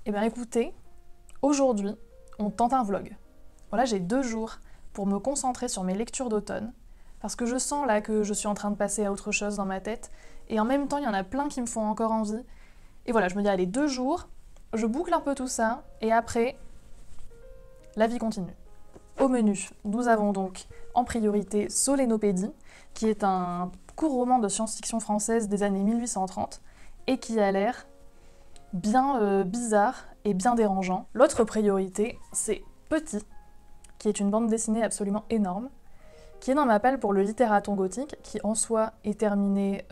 Eh bien écoutez, aujourd'hui, on tente un vlog. Voilà, j'ai 2 jours pour me concentrer sur mes lectures d'automne, parce que je sens là que je suis en train de passer à autre chose dans ma tête, et en même temps, il y en a plein qui me font encore envie. Et voilà, je me dis, allez, 2 jours, je boucle un peu tout ça, et après, la vie continue. Au menu, nous avons donc en priorité Solénopédie, qui est un court roman de science-fiction française des années 1830, et qui a l'air bien bizarre et bien dérangeant. L'autre priorité, c'est Petit, qui est une bande dessinée absolument énorme, qui est dans ma palle pour le littératon gothique, qui en soi est terminé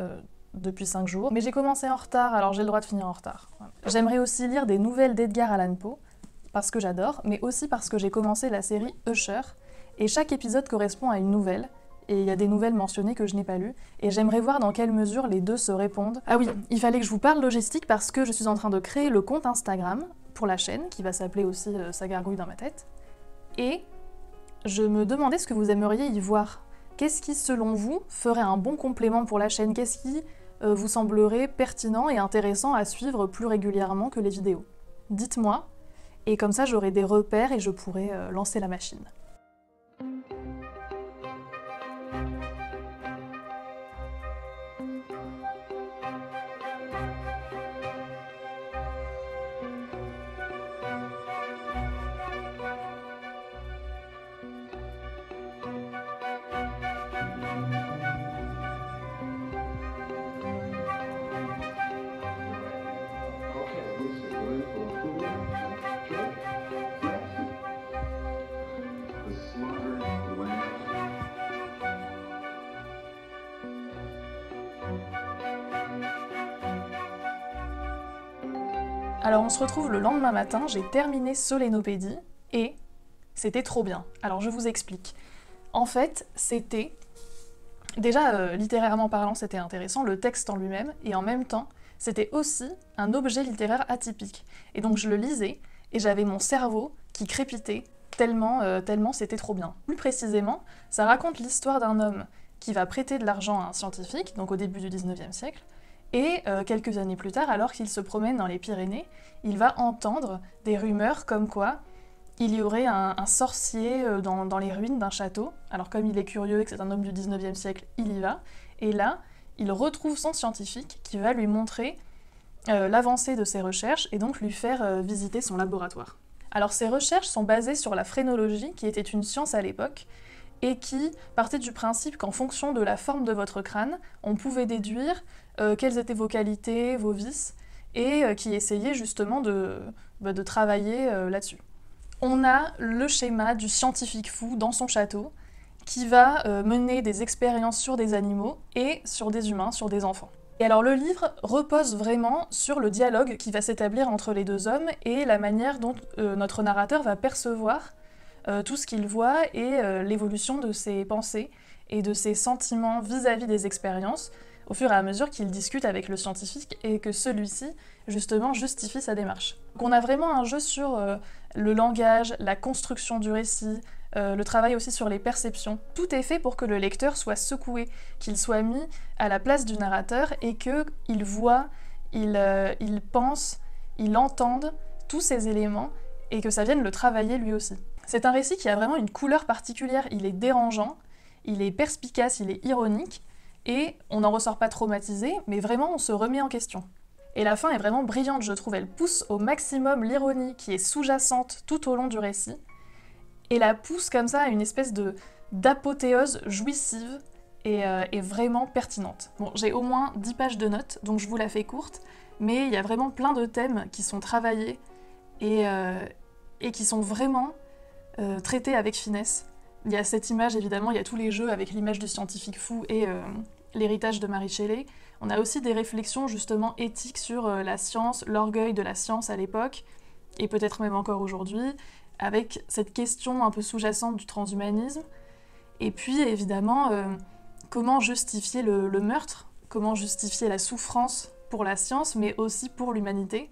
depuis 5 jours. Mais j'ai commencé en retard, alors j'ai le droit de finir en retard. Voilà. J'aimerais aussi lire des nouvelles d'Edgar Allan Poe, parce que j'adore, mais aussi parce que j'ai commencé la série Usher, et chaque épisode correspond à une nouvelle, et il y a des nouvelles mentionnées que je n'ai pas lues, et j'aimerais voir dans quelle mesure les deux se répondent. Ah oui, il fallait que je vous parle logistique parce que je suis en train de créer le compte Instagram pour la chaîne, qui va s'appeler aussi Ça gargouille dans ma tête, et je me demandais ce que vous aimeriez y voir. Qu'est-ce qui, selon vous, ferait un bon complément pour la chaîne? Qu'est-ce qui vous semblerait pertinent et intéressant à suivre plus régulièrement que les vidéos? Dites-moi, et comme ça j'aurai des repères et je pourrai lancer la machine. Alors on se retrouve le lendemain matin, j'ai terminé Solénopédie et c'était trop bien. Alors je vous explique. En fait, c'était... Déjà, littérairement parlant, c'était intéressant, le texte en lui-même, et en même temps, c'était aussi un objet littéraire atypique. Et donc je le lisais, et j'avais mon cerveau qui crépitait tellement c'était trop bien. Plus précisément, ça raconte l'histoire d'un homme qui va prêter de l'argent à un scientifique, donc au début du 19e siècle, et quelques années plus tard, alors qu'il se promène dans les Pyrénées, il va entendre des rumeurs comme quoi il y aurait un sorcier dans les ruines d'un château. Alors comme il est curieux et que c'est un homme du 19e siècle, il y va. Et là, il retrouve son scientifique qui va lui montrer l'avancée de ses recherches et donc lui faire visiter son laboratoire. Alors ces recherches sont basées sur la phrénologie, qui était une science à l'époque, et qui partait du principe qu'en fonction de la forme de votre crâne, on pouvait déduire quelles étaient vos qualités, vos vices, et qui essayait justement de travailler là-dessus. On a le schéma du scientifique fou dans son château qui va mener des expériences sur des animaux et sur des humains, sur des enfants. Et alors le livre repose vraiment sur le dialogue qui va s'établir entre les deux hommes et la manière dont notre narrateur va percevoir tout ce qu'il voit et l'évolution de ses pensées et de ses sentiments vis-à-vis des expériences au fur et à mesure qu'il discute avec le scientifique et que celui-ci, justement, justifie sa démarche. Donc on a vraiment un jeu sur le langage, la construction du récit, le travail aussi sur les perceptions. Tout est fait pour que le lecteur soit secoué, qu'il soit mis à la place du narrateur et qu'il voit, il pense, il entende tous ces éléments et que ça vienne le travailler lui aussi. C'est un récit qui a vraiment une couleur particulière, il est dérangeant, il est perspicace, il est ironique, et on n'en ressort pas traumatisé, mais vraiment on se remet en question. Et la fin est vraiment brillante, je trouve, elle pousse au maximum l'ironie qui est sous-jacente tout au long du récit, et la pousse comme ça à une espèce d'apothéose jouissive et vraiment pertinente. Bon, j'ai au moins 10 pages de notes, donc je vous la fais courte, mais il y a vraiment plein de thèmes qui sont travaillés et qui sont vraiment traités avec finesse. Il y a cette image, évidemment, il y a tous les jeux avec l'image du scientifique fou et l'héritage de Mary Shelley. On a aussi des réflexions justement éthiques sur la science, l'orgueil de la science à l'époque, et peut-être même encore aujourd'hui, avec cette question un peu sous-jacente du transhumanisme. Et puis évidemment, comment justifier le meurtre, comment justifier la souffrance pour la science, mais aussi pour l'humanité,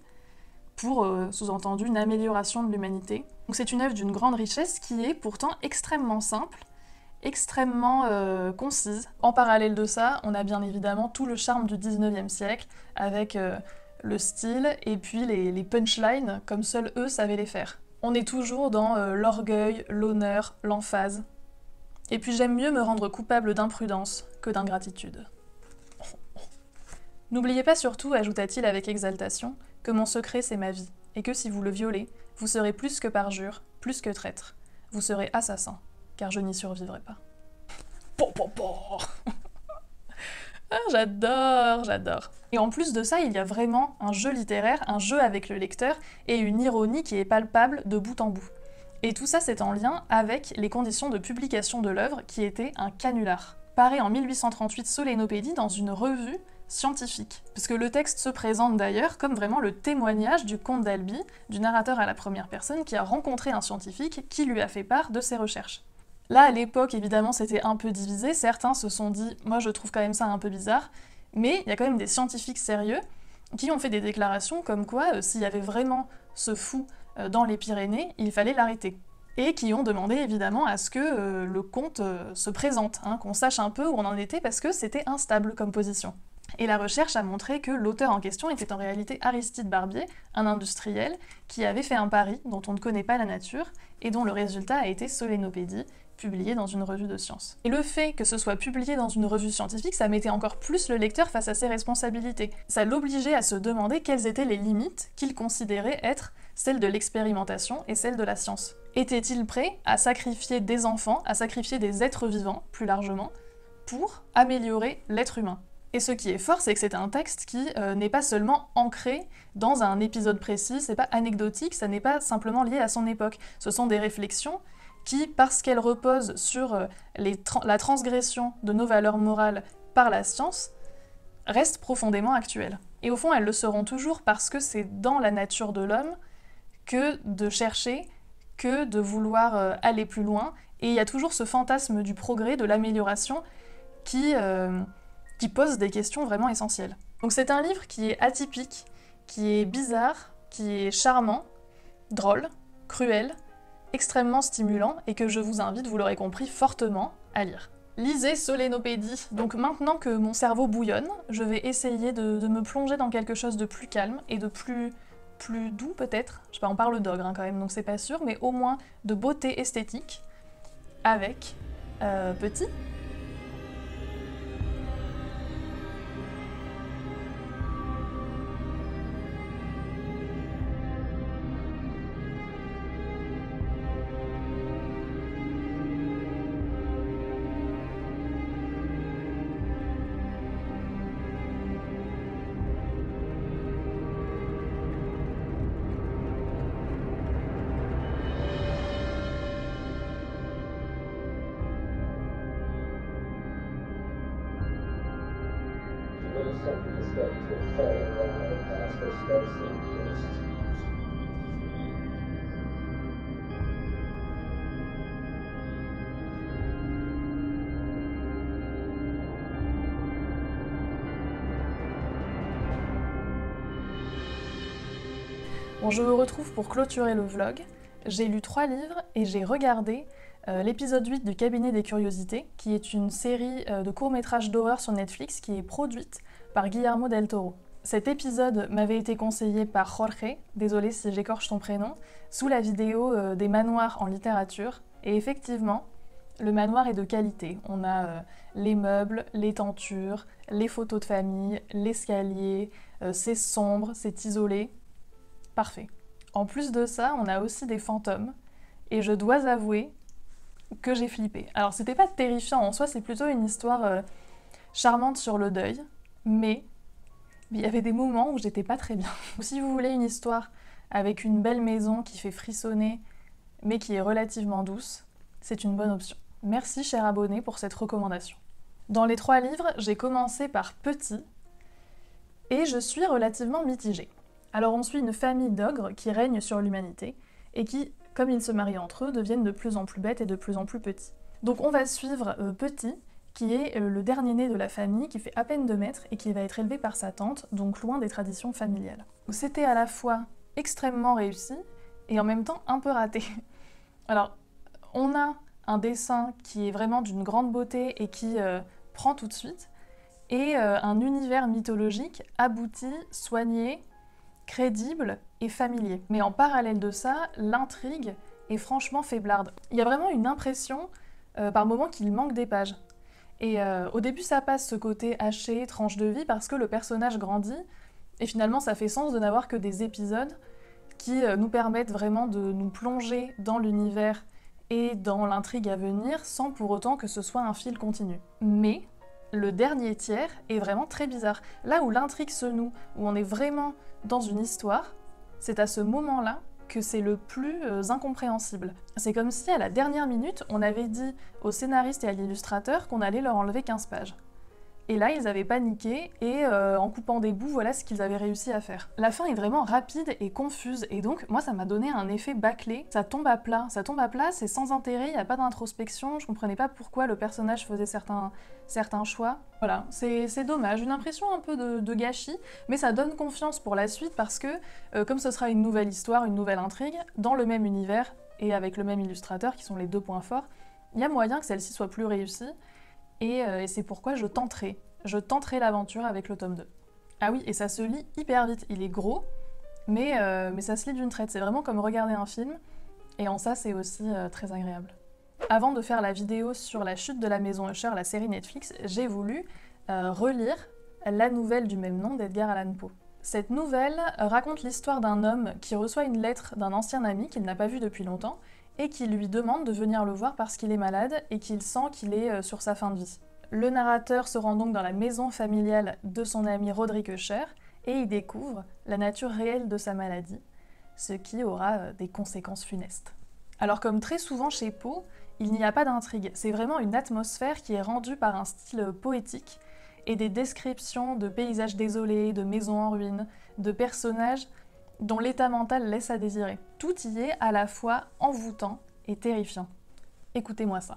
pour, sous-entendu, une amélioration de l'humanité. Donc c'est une œuvre d'une grande richesse qui est pourtant extrêmement simple, extrêmement concise. En parallèle de ça, on a bien évidemment tout le charme du 19e siècle, avec le style et puis les punchlines comme seuls eux savaient les faire. On est toujours dans l'orgueil, l'honneur, l'emphase. Et puis j'aime mieux me rendre coupable d'imprudence que d'ingratitude. N'oubliez pas surtout, ajouta-t-il avec exaltation, que mon secret c'est ma vie, et que si vous le violez, vous serez plus que parjure, plus que traître. Vous serez assassin, car je n'y survivrai pas. Bon, bon, bon. Ah, j'adore. Et en plus de ça, il y a vraiment un jeu littéraire, un jeu avec le lecteur, et une ironie qui est palpable de bout en bout. Et tout ça, c'est en lien avec les conditions de publication de l'œuvre, qui étaient un canular. Paru en 1838 Solénopédie dans une revue scientifique. Puisque le texte se présente d'ailleurs comme vraiment le témoignage du comte d'Albi, du narrateur à la première personne, qui a rencontré un scientifique qui lui a fait part de ses recherches. Là, à l'époque, évidemment, c'était un peu divisé. Certains se sont dit « moi, je trouve quand même ça un peu bizarre », mais il y a quand même des scientifiques sérieux qui ont fait des déclarations comme quoi, s'il y avait vraiment ce fou dans les Pyrénées, il fallait l'arrêter. Et qui ont demandé évidemment à ce que le comte se présente, hein, qu'on sache un peu où on en était, parce que c'était instable comme position. Et la recherche a montré que l'auteur en question était en réalité Aristide Barbier, un industriel qui avait fait un pari dont on ne connaît pas la nature, et dont le résultat a été Solénopédie, publié dans une revue de sciences. Et le fait que ce soit publié dans une revue scientifique, ça mettait encore plus le lecteur face à ses responsabilités. Ça l'obligeait à se demander quelles étaient les limites qu'il considérait être celles de l'expérimentation et celles de la science. Était-il prêt à sacrifier des enfants, à sacrifier des êtres vivants, plus largement, pour améliorer l'être humain? Et ce qui est fort, c'est que c'est un texte qui n'est pas seulement ancré dans un épisode précis, c'est pas anecdotique, ça n'est pas simplement lié à son époque. Ce sont des réflexions qui, parce qu'elles reposent sur la transgression de nos valeurs morales par la science, restent profondément actuelles. Et au fond, elles le seront toujours parce que c'est dans la nature de l'homme que de chercher, que de vouloir aller plus loin, et il y a toujours ce fantasme du progrès, de l'amélioration, qui pose des questions vraiment essentielles. Donc c'est un livre qui est atypique, qui est bizarre, qui est charmant, drôle, cruel, extrêmement stimulant et que je vous invite, vous l'aurez compris, fortement à lire. Lisez Solénopédie. Donc maintenant que mon cerveau bouillonne, je vais essayer de me plonger dans quelque chose de plus calme et de plus doux peut-être. Je sais pas, on parle d'ogre hein, quand même, donc c'est pas sûr, mais au moins de beauté esthétique avec Petit. Bon, je vous retrouve pour clôturer le vlog. J'ai lu 3 livres et j'ai regardé l'épisode 8 du Cabinet des Curiosités, qui est une série de courts-métrages d'horreur sur Netflix qui est produite par Guillermo del Toro. Cet épisode m'avait été conseillé par Jorge, désolé si j'écorche ton prénom, sous la vidéo des manoirs en littérature, et effectivement, le manoir est de qualité. On a les meubles, les tentures, les photos de famille, l'escalier, c'est sombre, c'est isolé. Parfait. En plus de ça, on a aussi des fantômes, et je dois avouer que j'ai flippé. Alors c'était pas terrifiant en soi, c'est plutôt une histoire charmante sur le deuil, mais il y avait des moments où j'étais pas très bien. Si vous voulez une histoire avec une belle maison qui fait frissonner, mais qui est relativement douce, c'est une bonne option. Merci cher abonné pour cette recommandation. Dans les 3 livres, j'ai commencé par Petit, et je suis relativement mitigée. Alors on suit une famille d'ogres qui règne sur l'humanité, et qui, comme ils se marient entre eux, deviennent de plus en plus bêtes et de plus en plus petits. Donc on va suivre Petit, qui est le dernier-né de la famille, qui fait à peine 2 mètres, et qui va être élevé par sa tante, donc loin des traditions familiales. C'était à la fois extrêmement réussi, et en même temps un peu raté. Alors, on a un dessin qui est vraiment d'une grande beauté et qui prend tout de suite, et un univers mythologique abouti, soigné, crédible et familier. Mais en parallèle de ça, l'intrigue est franchement faiblarde. Il y a vraiment une impression, par moments, qu'il manque des pages. Et au début, ça passe ce côté haché, tranche de vie, parce que le personnage grandit, et finalement, ça fait sens de n'avoir que des épisodes qui nous permettent vraiment de nous plonger dans l'univers et dans l'intrigue à venir, sans pour autant que ce soit un fil continu. Mais le dernier tiers est vraiment très bizarre. Là où l'intrigue se noue, où on est vraiment dans une histoire, c'est à ce moment-là que c'est le plus incompréhensible. C'est comme si à la dernière minute, on avait dit au scénariste et à l'illustrateur qu'on allait leur enlever 15 pages. Et là, ils avaient paniqué et en coupant des bouts, voilà ce qu'ils avaient réussi à faire. La fin est vraiment rapide et confuse, et donc moi ça m'a donné un effet bâclé. Ça tombe à plat, c'est sans intérêt, il n'y a pas d'introspection, je comprenais pas pourquoi le personnage faisait certains choix. Voilà, c'est dommage, une impression un peu de gâchis, mais ça donne confiance pour la suite parce que comme ce sera une nouvelle histoire, une nouvelle intrigue, dans le même univers et avec le même illustrateur qui sont les deux points forts, il y a moyen que celle-ci soit plus réussie. Et c'est pourquoi je tenterai l'aventure avec le tome 2. Ah oui, et ça se lit hyper vite, il est gros, mais ça se lit d'une traite, c'est vraiment comme regarder un film, et en ça c'est aussi très agréable. Avant de faire la vidéo sur la chute de la maison Usher, la série Netflix, j'ai voulu relire la nouvelle du même nom d'Edgar Allan Poe. Cette nouvelle raconte l'histoire d'un homme qui reçoit une lettre d'un ancien ami qu'il n'a pas vu depuis longtemps, et qui lui demande de venir le voir parce qu'il est malade et qu'il sent qu'il est sur sa fin de vie. Le narrateur se rend donc dans la maison familiale de son ami Roderick Usher et y découvre la nature réelle de sa maladie, ce qui aura des conséquences funestes. Alors comme très souvent chez Poe, il n'y a pas d'intrigue, c'est vraiment une atmosphère qui est rendue par un style poétique et des descriptions de paysages désolés, de maisons en ruine, de personnages dont l'état mental laisse à désirer. Tout y est à la fois envoûtant et terrifiant. Écoutez-moi ça.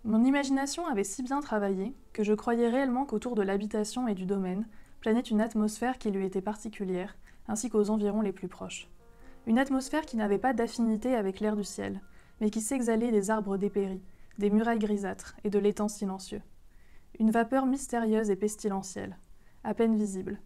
Mon imagination avait si bien travaillé que je croyais réellement qu'autour de l'habitation et du domaine planait une atmosphère qui lui était particulière, ainsi qu'aux environs les plus proches. Une atmosphère qui n'avait pas d'affinité avec l'air du ciel, mais qui s'exhalait des arbres dépéris, des murailles grisâtres et de l'étang silencieux. Une vapeur mystérieuse et pestilentielle, à peine visible,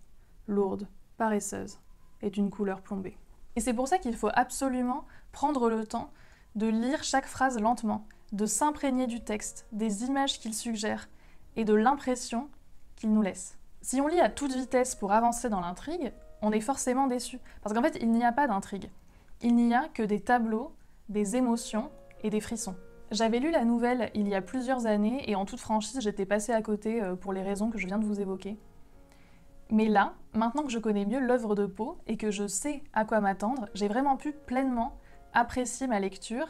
lourde, paresseuse, et d'une couleur plombée. Et c'est pour ça qu'il faut absolument prendre le temps de lire chaque phrase lentement, de s'imprégner du texte, des images qu'il suggère et de l'impression qu'il nous laisse. Si on lit à toute vitesse pour avancer dans l'intrigue, on est forcément déçu. Parce qu'en fait, il n'y a pas d'intrigue. Il n'y a que des tableaux, des émotions et des frissons. J'avais lu la nouvelle il y a plusieurs années et en toute franchise, j'étais passée à côté pour les raisons que je viens de vous évoquer. Mais là, maintenant que je connais mieux l'œuvre de Poe et que je sais à quoi m'attendre, j'ai vraiment pu pleinement apprécier ma lecture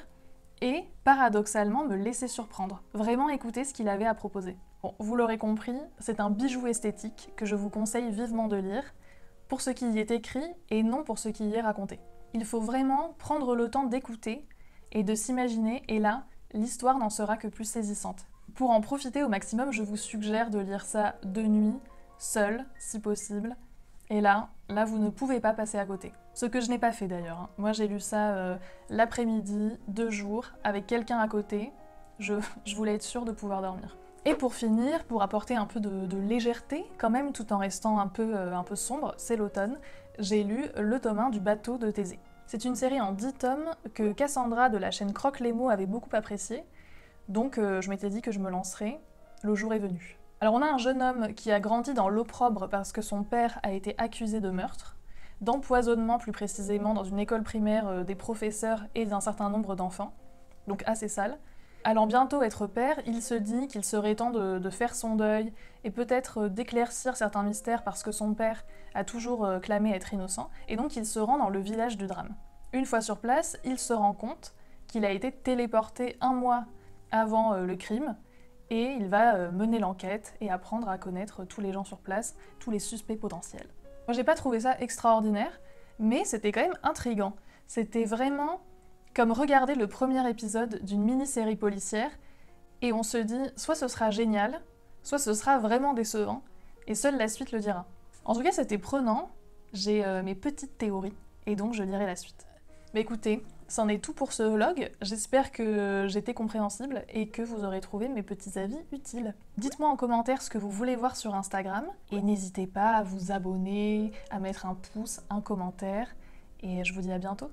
et, paradoxalement, me laisser surprendre, vraiment écouter ce qu'il avait à proposer. Bon, vous l'aurez compris, c'est un bijou esthétique que je vous conseille vivement de lire, pour ce qui y est écrit et non pour ce qui y est raconté. Il faut vraiment prendre le temps d'écouter et de s'imaginer, et là, l'histoire n'en sera que plus saisissante. Pour en profiter au maximum, je vous suggère de lire ça de nuit, seul, si possible. Et là, vous ne pouvez pas passer à côté. Ce que je n'ai pas fait d'ailleurs. Moi, j'ai lu ça l'après-midi, 2 jours, avec quelqu'un à côté. Je voulais être sûre de pouvoir dormir. Et pour finir, pour apporter un peu de légèreté, quand même, tout en restant un peu sombre, c'est l'automne, j'ai lu le tome 1 du bateau de Thésée. C'est une série en 10 tomes que Cassandra de la chaîne Croque les mots avait beaucoup appréciée. Donc je m'étais dit que je me lancerais. Le jour est venu. Alors on a un jeune homme qui a grandi dans l'opprobre parce que son père a été accusé de meurtre, d'empoisonnement plus précisément dans une école primaire des professeurs et d'un certain nombre d'enfants, donc assez sale. Allant bientôt être père, il se dit qu'il serait temps de faire son deuil et peut-être d'éclaircir certains mystères parce que son père a toujours clamé être innocent, et donc il se rend dans le village du drame. Une fois sur place, il se rend compte qu'il a été téléporté 1 mois avant le crime, et il va mener l'enquête et apprendre à connaître tous les gens sur place, tous les suspects potentiels. Moi j'ai pas trouvé ça extraordinaire, mais c'était quand même intriguant. C'était vraiment comme regarder le premier épisode d'une mini-série policière, et on se dit soit ce sera génial, soit ce sera vraiment décevant, et seule la suite le dira. En tout cas c'était prenant, j'ai mes petites théories, et donc je lirai la suite. Mais écoutez, C'en est tout pour ce vlog, j'espère que j'étais compréhensible et que vous aurez trouvé mes petits avis utiles. Dites-moi en commentaire ce que vous voulez voir sur Instagram et n'hésitez pas à vous abonner, à mettre un pouce, un commentaire et je vous dis à bientôt.